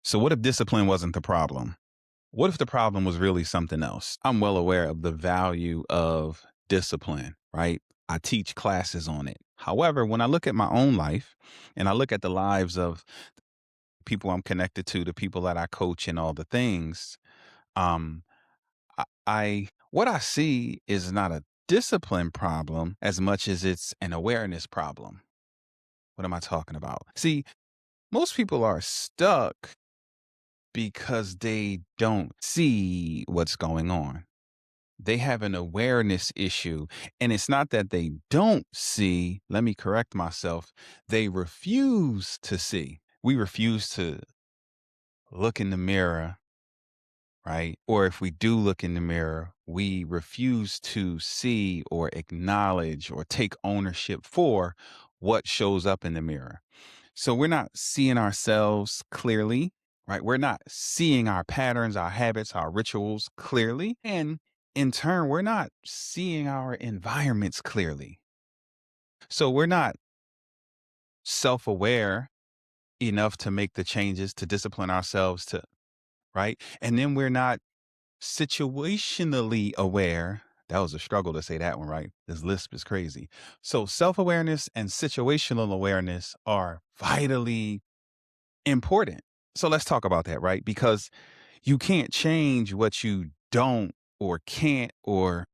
So, what if discipline wasn't the problem? What if the problem was really something else? I'm well aware of the value of discipline, right? I teach classes on it. However, when I look at my own life and I look at the lives of people I'm connected to, the people that I coach and all the things, um, I what I see is not a discipline problem as much as it's an awareness problem. What am I talking about? See, most people are stuck because they don't see what's going on. They have an awareness issue. And it's not that they don't see, let me correct myself, they refuse to see. We refuse to look in the mirror, right? Or if we do look in the mirror, we refuse to see or acknowledge or take ownership for what shows up in the mirror. So we're not seeing ourselves clearly, right? We're not seeing our patterns, our habits, our rituals clearly. And in turn, we're not seeing our environments clearly. So we're not self aware enough to make the changes to discipline ourselves to, right? And then we're not situationally aware. That was a struggle to say that one, right? This lisp is crazy. So self awareness and situational awareness are vitally important. So let's talk about that, right? Because you can't change what you don't or can't or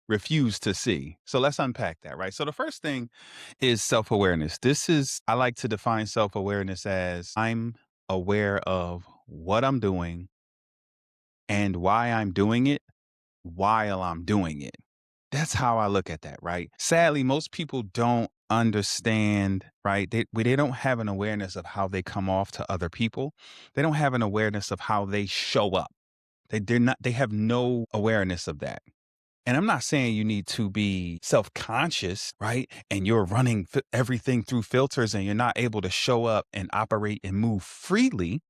refuse to see. So let's unpack that, right? So the first thing is self awareness. I like to define self awareness as I'm aware of what I'm doing and why I'm doing it while I'm doing it. That's how I look at that, right? Sadly, most people don't understand, right? They don't have an awareness of how they come off to other people. They don't have an awareness of how they show up. They have no awareness of that. And I'm not saying you need to be self-conscious, right? And you're running everything through filters and you're not able to show up and operate and move freely.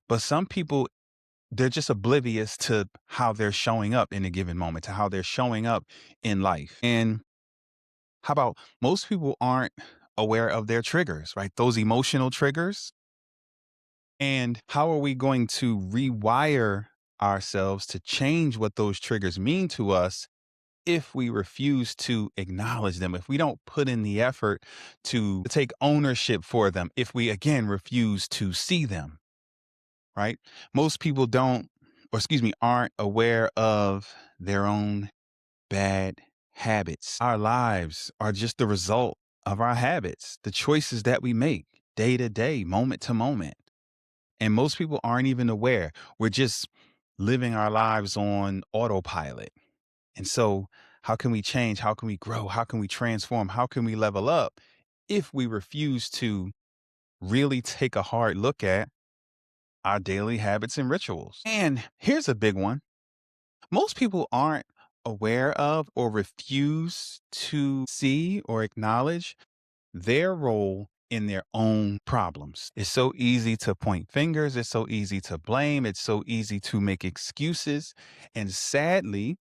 But some people, they're just oblivious to how they're showing up in a given moment, to how they're showing up in life. And how about most people aren't aware of their triggers, right? Those emotional triggers. And how are we going to rewire ourselves to change what those triggers mean to us if we refuse to acknowledge them, if we don't put in the effort to take ownership for them, if we again refuse to see them, right? Most people aren't aware of their own bad habits. Our lives are just the result of our habits, the choices that we make day to day, moment to moment. And most people aren't even aware. We're just living our lives on autopilot. And so, how can we change? How can we grow? How can we transform? How can we level up if we refuse to really take a hard look at our daily habits and rituals? And here's a big one. Most people aren't aware of or refuse to see or acknowledge their role in their own problems. It's so easy to point fingers. It's so easy to blame. It's so easy to make excuses. And sadly,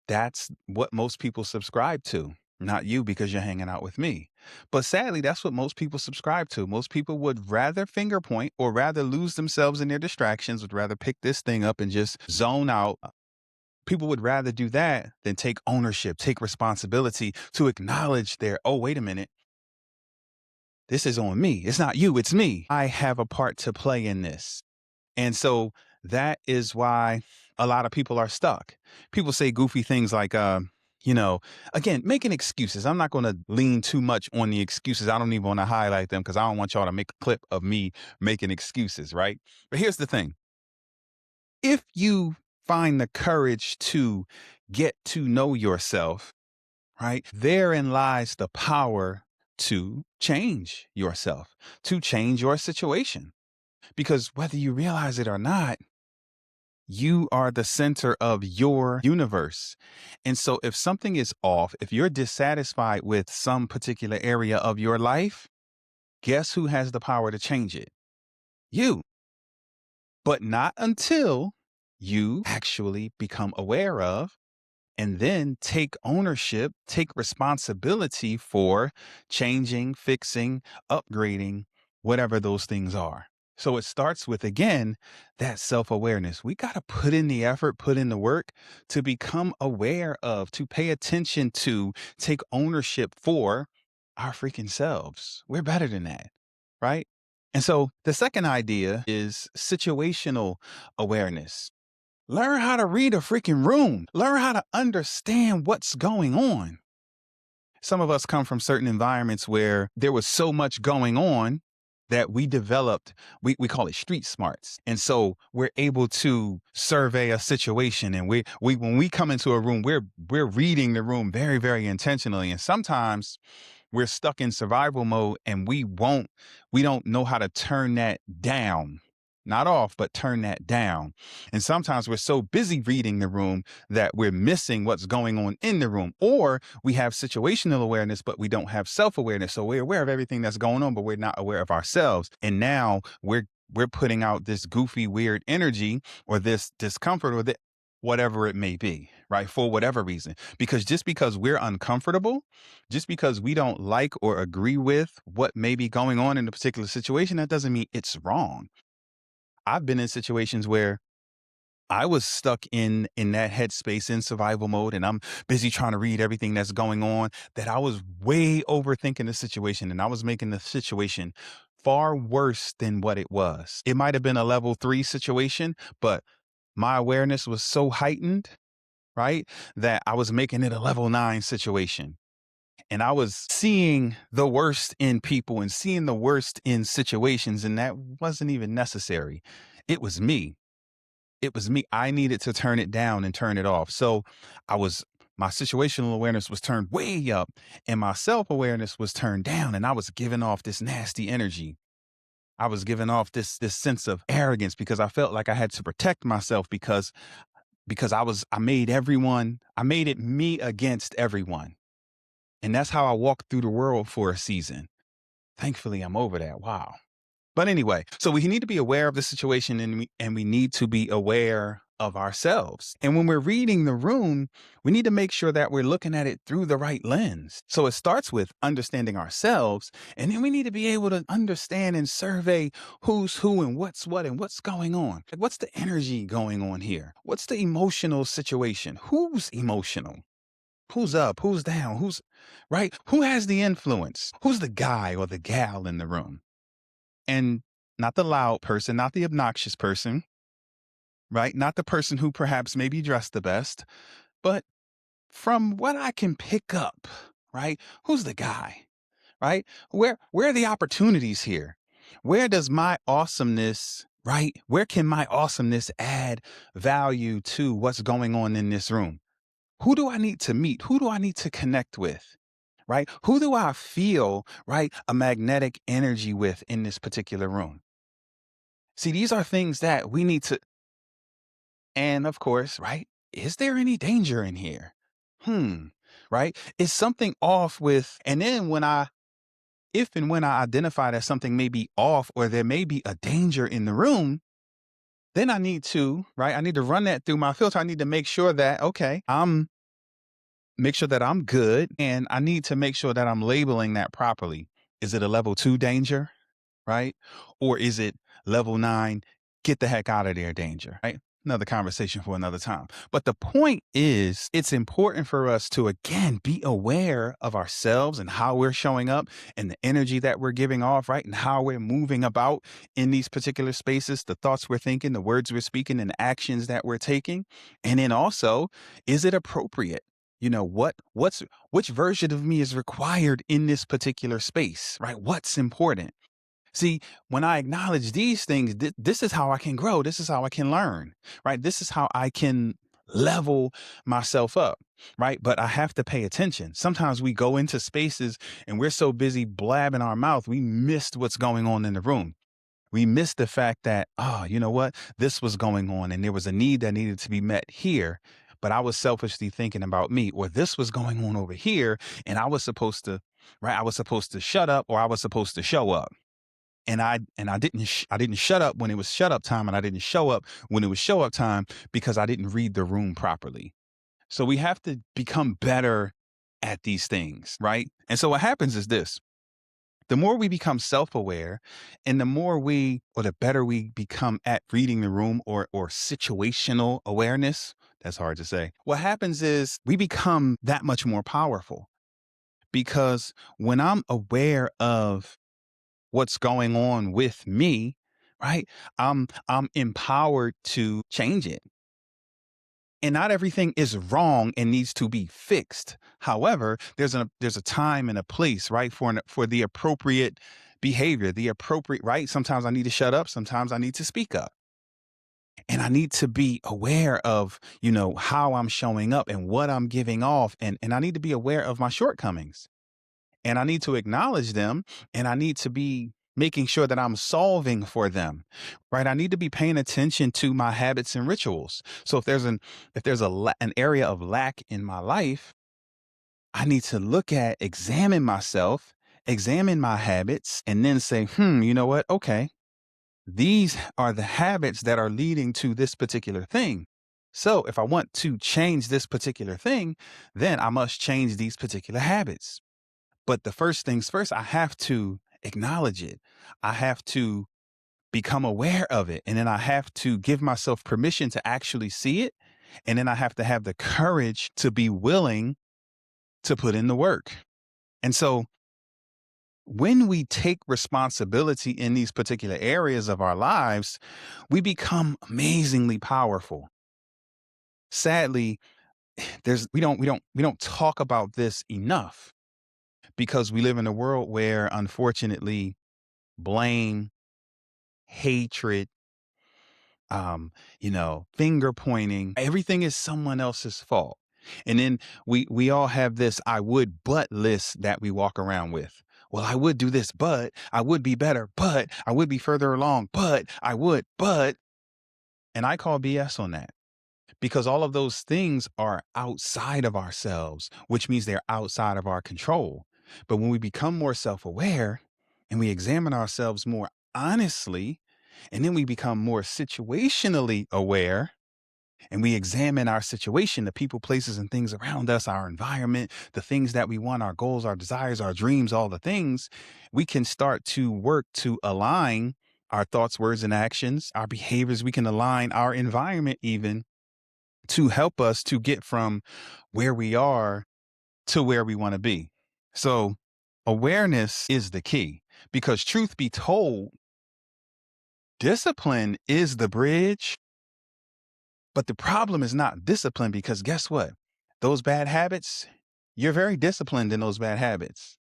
that's what most people subscribe to. Not you because you're hanging out with me. But sadly, that's what most people subscribe to. Most people would rather finger point or rather lose themselves in their distractions, would rather pick this thing up and just zone out. People would rather do that than take ownership, take responsibility to acknowledge oh, wait a minute. This is on me. It's not you, it's me. I have a part to play in this. And so that is why a lot of people are stuck. People say goofy things like, again, making excuses. I'm not going to lean too much on the excuses. I don't even want to highlight them because I don't want y'all to make a clip of me making excuses, right? But here's the thing. If you find the courage to get to know yourself, right? Therein lies the power to change yourself, to change your situation. Because whether you realize it or not, you are the center of your universe. And so if something is off, if you're dissatisfied with some particular area of your life, guess who has the power to change it? You. But not until you actually become aware of and then take ownership, take responsibility for changing, fixing, upgrading, whatever those things are. So it starts with, again, that self awareness. We got to put in the effort, put in the work to become aware of, to pay attention to, take ownership for our freaking selves. We're better than that. Right. And so the second idea is situational awareness. Learn how to read a freaking room, learn how to understand what's going on. Some of us come from certain environments where there was so much going on that we developed, we call it street smarts. And so we're able to survey a situation, and we when we come into a room, we're reading the room very, very intentionally. And sometimes we're stuck in survival mode and we don't know how to turn that down. Not off, but turn that down. And sometimes we're so busy reading the room that we're missing what's going on in the room. Or we have situational awareness, but we don't have self-awareness. So we're aware of everything that's going on, but we're not aware of ourselves. And now we're putting out this goofy, weird energy or this discomfort or whatever it may be, right? For whatever reason. Because just because we're uncomfortable, just because we don't like or agree with what may be going on in a particular situation, that doesn't mean it's wrong. I've been in situations where I was stuck in that headspace in survival mode, and I'm busy trying to read everything that's going on, that I was way overthinking the situation, and I was making the situation far worse than what it was. It might have been a level 3 situation, but my awareness was so heightened, right, that I was making it a level 9 situation. And I was seeing the worst in people and seeing the worst in situations, and that wasn't even necessary. It was me. It was me. I needed to turn it down and turn it off. So I was my situational awareness was turned way up and my self-awareness was turned down, and I was giving off this nasty energy. I was giving off this sense of arrogance because I felt like I had to protect myself because I made it me against everyone. And that's how I walked through the world for a season. Thankfully, I'm over that. Wow. But anyway, so we need to be aware of the situation, and we need to be aware of ourselves. And when we're reading the room, we need to make sure that we're looking at it through the right lens. So it starts with understanding ourselves, and then we need to be able to understand and survey who's who and what's what and what's going on. Like, what's the energy going on here? What's the emotional situation? Who's emotional? Who's up? Who's down? Who's right? Who has the influence? Who's the guy or the gal in the room? And not the loud person, not the obnoxious person, right? Not the person who perhaps maybe dressed the best, but from what I can pick up, right? Who's the guy, right? Where are the opportunities here? Where does my awesomeness, right? Where can my awesomeness add value to what's going on in this room? Who do I need to meet? Who do I need to connect with? Right? Who do I feel, right, a magnetic energy with in this particular room? See, these are things that we need to, and of course, right? Is there any danger in here? Hmm, right? Is something off with, and then if and when I identify that something may be off or there may be a danger in the room, then I need to, right? I need to run that through my filter. I need to make sure that, okay, make sure that I'm good, and I need to make sure that I'm labeling that properly. Is it a level 2 danger? Right? Or is it level 9, get the heck out of there danger, right? Another conversation for another time. But the point is, it's important for us to, again, be aware of ourselves and how we're showing up and the energy that we're giving off, right? And how we're moving about in these particular spaces, the thoughts we're thinking, the words we're speaking, and the actions that we're taking. And then also, is it appropriate? You know, which version of me is required in this particular space, right? What's important? See, when I acknowledge these things, this is how I can grow. This is how I can learn, right? This is how I can level myself up, right? But I have to pay attention. Sometimes we go into spaces and we're so busy blabbing our mouth, we missed what's going on in the room. We missed the fact that, oh, you know what? This was going on and there was a need that needed to be met here. But I was selfishly thinking about me, or this was going on over here, and I was supposed to, right? I was supposed to shut up, or I was supposed to show up, and I didn't shut up when it was shut up time, and I didn't show up when it was show up time because I didn't read the room properly. So we have to become better at these things, right? And so what happens is this. The more we become self-aware and the more we or the better we become at reading the room or situational awareness, that's hard to say. What happens is we become that much more powerful because when I'm aware of what's going on with me, right? I'm empowered to change it. And not everything is wrong and needs to be fixed. However, there's a time and a place, right, for the appropriate behavior, the appropriate, right? Sometimes I need to shut up, sometimes I need to speak up. And I need to be aware of, how I'm showing up and what I'm giving off and I need to be aware of my shortcomings. And I need to acknowledge them and I need to be making sure that I'm solving for them. Right? I need to be paying attention to my habits and rituals. So if there's an area of lack in my life, I need to examine myself, examine my habits and then say, you know what? Okay. These are the habits that are leading to this particular thing. So if I want to change this particular thing, then I must change these particular habits. But the first things first, I have to acknowledge it. I have to become aware of it. And then I have to give myself permission to actually see it. And then I have to have the courage to be willing to put in the work. And so when we take responsibility in these particular areas of our lives, we become amazingly powerful. Sadly, we don't talk about this enough because we live in a world where unfortunately blame, hatred, finger pointing, everything is someone else's fault. And then we all have this I would but list that we walk around with. Well, I would do this, but I would be better, but I would be further along, but I would, but and I call BS on that because all of those things are outside of ourselves, which means they're outside of our control. But when we become more self aware and we examine ourselves more honestly, and then we become more situationally aware and we examine our situation, the people, places, and things around us, our environment, the things that we want, our goals, our desires, our dreams, all the things, we can start to work to align our thoughts, words, and actions, our behaviors. We can align our environment even to help us to get from where we are to where we want to be. So, awareness is the key because, truth be told, discipline is the bridge. But the problem is not discipline because guess what? Those bad habits, you're very disciplined in those bad habits,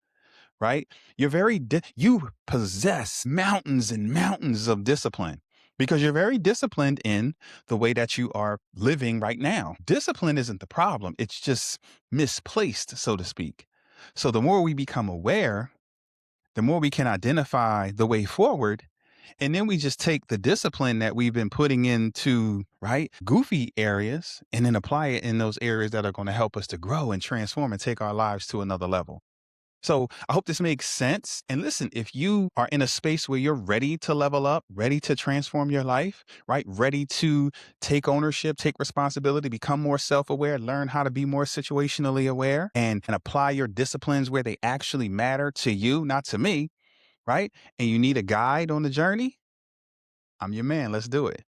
right? You possess mountains and mountains of discipline because you're very disciplined in the way that you are living right now. Discipline isn't the problem, it's just misplaced, so to speak. So the more we become aware, the more we can identify the way forward. And then we just take the discipline that we've been putting into, right, goofy areas and then apply it in those areas that are going to help us to grow and transform and take our lives to another level. So I hope this makes sense. And listen, if you are in a space where you're ready to level up, ready to transform your life, right? Ready to take ownership, take responsibility, become more self-aware, learn how to be more situationally aware and apply your disciplines where they actually matter to you, not to me, right? And you need a guide on the journey, I'm your man. Let's do it.